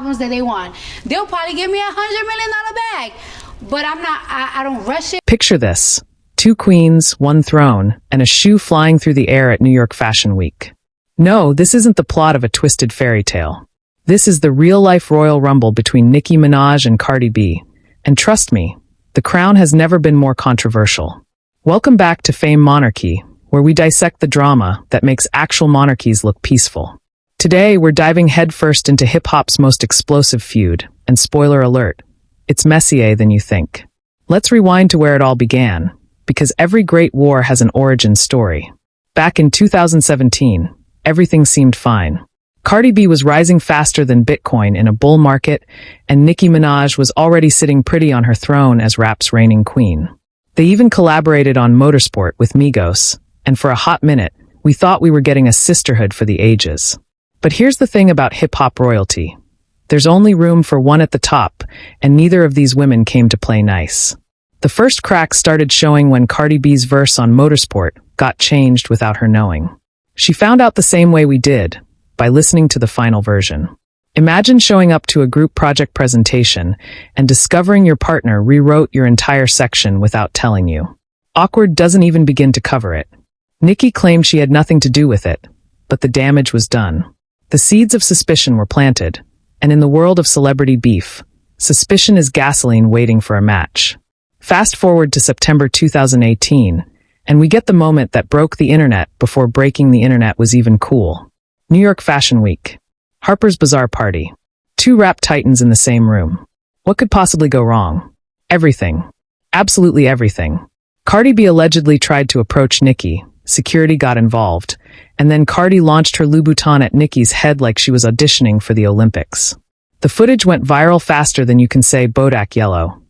albums that they want. They'll probably give me $100 million bag, but I don't rush it. Picture this: 2 queens, 1 throne, and a shoe flying through the air at New York Fashion Week. No, this isn't the plot of a twisted fairy tale. This is the real-life Royal Rumble between Nicki Minaj and Cardi B. And trust me, the crown has never been more controversial. Welcome back to Fame Monarchy, where we dissect the drama that makes actual monarchies look peaceful. Today, we're diving headfirst into hip-hop's most explosive feud, and spoiler alert, it's messier than you think. Let's rewind to where it all began, because every great war has an origin story. Back in 2017, everything seemed fine. Cardi B was rising faster than Bitcoin in a bull market, and Nicki Minaj was already sitting pretty on her throne as rap's reigning queen. They even collaborated on Motorsport with Migos, and for a hot minute, we thought we were getting a sisterhood for the ages. But here's the thing about hip-hop royalty. There's only room for one at the top, and neither of these women came to play nice. The first cracks started showing when Cardi B's verse on Motorsport got changed without her knowing. She found out the same way we did, by listening to the final version. Imagine showing up to a group project presentation and discovering your partner rewrote your entire section without telling you. Awkward doesn't even begin to cover it. Nicki claimed she had nothing to do with it, but the damage was done. The seeds of suspicion were planted, and in the world of celebrity beef, suspicion is gasoline waiting for a match. Fast forward to September 2018, and we get the moment that broke the internet before breaking the internet was even cool. New York Fashion Week. Harper's Bazaar party. 2 rap titans in the same room. What could possibly go wrong? Everything. Absolutely everything. Cardi B allegedly tried to approach Nicki, security got involved, and then Cardi launched her Louboutin at Nicki's head like she was auditioning for the Olympics. The footage went viral faster than you can say Bodak Yellow.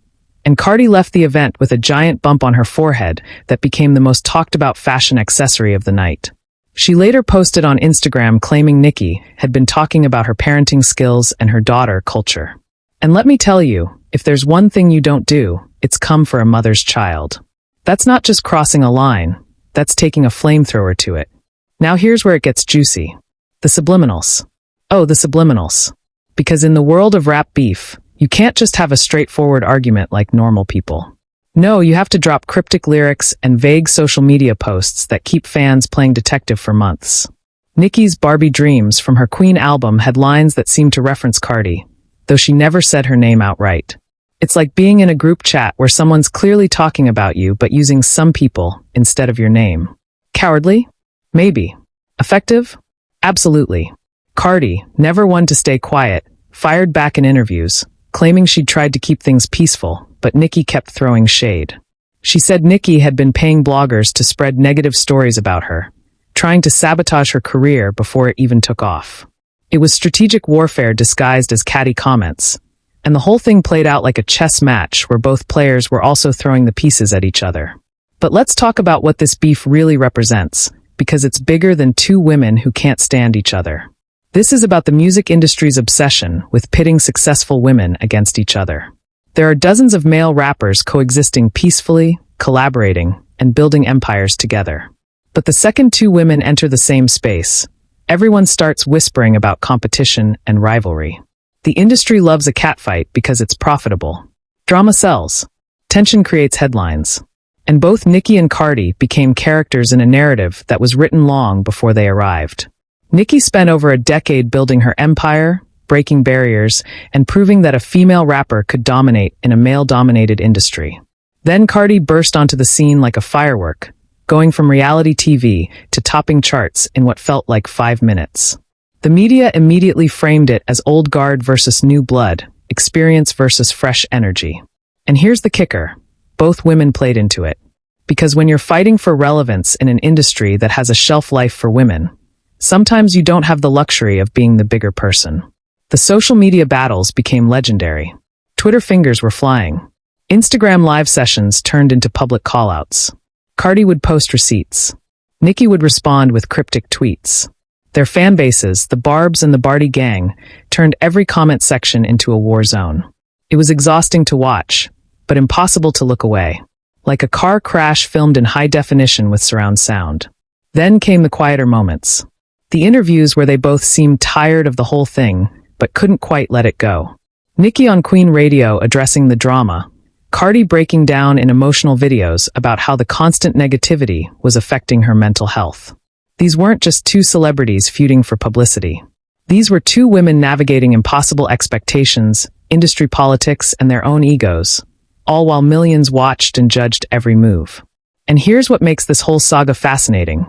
And Cardi left the event with a giant bump on her forehead that became the most talked about fashion accessory of the night. She later posted on Instagram claiming Nicki had been talking about her parenting skills and her daughter culture. And let me tell you, if there's one thing you don't do, it's come for a mother's child. That's not just crossing a line, that's taking a flamethrower to it. Now here's where it gets juicy. The subliminals. Oh, the subliminals. Because in the world of rap beef, you can't just have a straightforward argument like normal people. No, you have to drop cryptic lyrics and vague social media posts that keep fans playing detective for months. Nicki's Barbie Dreams from her Queen album had lines that seemed to reference Cardi, though she never said her name outright. It's like being in a group chat where someone's clearly talking about you but using some people instead of your name. Cowardly? Maybe. Effective? Absolutely. Cardi, never one to stay quiet, fired back in interviews, claiming she'd tried to keep things peaceful, but Nicki kept throwing shade. She said Nicki had been paying bloggers to spread negative stories about her, trying to sabotage her career before it even took off. It was strategic warfare disguised as catty comments, and the whole thing played out like a chess match where both players were also throwing the pieces at each other. But let's talk about what this beef really represents, because it's bigger than 2 women who can't stand each other. This is about the music industry's obsession with pitting successful women against each other. There are dozens of male rappers coexisting peacefully, collaborating, and building empires together. But the second 2 women enter the same space, everyone starts whispering about competition and rivalry. The industry loves a catfight because it's profitable. Drama sells. Tension creates headlines. And both Nicki and Cardi became characters in a narrative that was written long before they arrived. Nicki spent over a decade building her empire, breaking barriers, and proving that a female rapper could dominate in a male-dominated industry. Then Cardi burst onto the scene like a firework, going from reality TV to topping charts in what felt like 5 minutes. The media immediately framed it as old guard versus new blood, experience versus fresh energy. And here's the kicker. Both women played into it. Because when you're fighting for relevance in an industry that has a shelf life for women, sometimes you don't have the luxury of being the bigger person. The social media battles became legendary. Twitter fingers were flying. Instagram live sessions turned into public callouts. Cardi would post receipts. Nicki would respond with cryptic tweets. Their fan bases, the Barbs and the Barty gang, turned every comment section into a war zone. It was exhausting to watch, but impossible to look away. Like a car crash filmed in high definition with surround sound. Then came the quieter moments. The interviews where they both seemed tired of the whole thing, but couldn't quite let it go. Nicki on Queen Radio addressing the drama, Cardi breaking down in emotional videos about how the constant negativity was affecting her mental health. These weren't just two celebrities feuding for publicity. These were two women navigating impossible expectations, industry politics, and their own egos, all while millions watched and judged every move. And here's what makes this whole saga fascinating.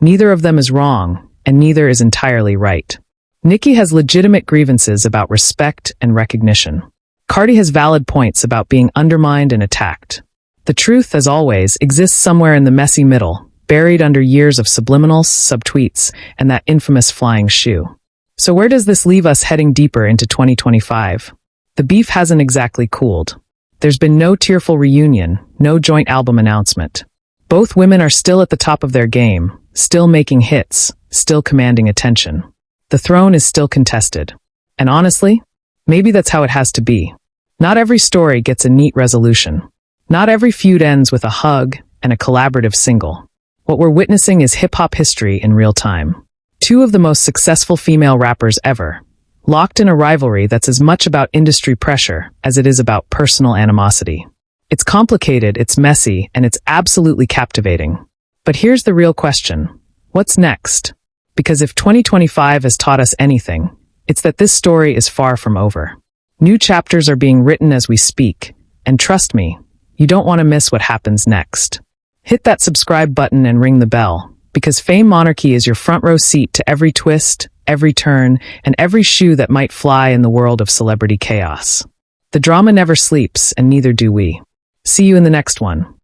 Neither of them is wrong, and neither is entirely right. Nicki has legitimate grievances about respect and recognition. Cardi has valid points about being undermined and attacked. The truth, as always, exists somewhere in the messy middle, buried under years of subliminals, subtweets, and that infamous flying shoe. So where does this leave us heading deeper into 2025? The beef hasn't exactly cooled. There's been no tearful reunion, no joint album announcement. Both women are still at the top of their game, still making hits, still commanding attention. The throne is still contested. And honestly, maybe that's how it has to be. Not every story gets a neat resolution. Not every feud ends with a hug and a collaborative single. What we're witnessing is hip-hop history in real time. Two of the most successful female rappers ever, locked in a rivalry that's as much about industry pressure as it is about personal animosity. It's complicated, it's messy, and it's absolutely captivating. But here's the real question. What's next? Because if 2025 has taught us anything, it's that this story is far from over. New chapters are being written as we speak, and trust me, you don't want to miss what happens next. Hit that subscribe button and ring the bell, because Fame Monarchy is your front row seat to every twist, every turn, and every shoe that might fly in the world of celebrity chaos. The drama never sleeps, and neither do we. See you in the next one.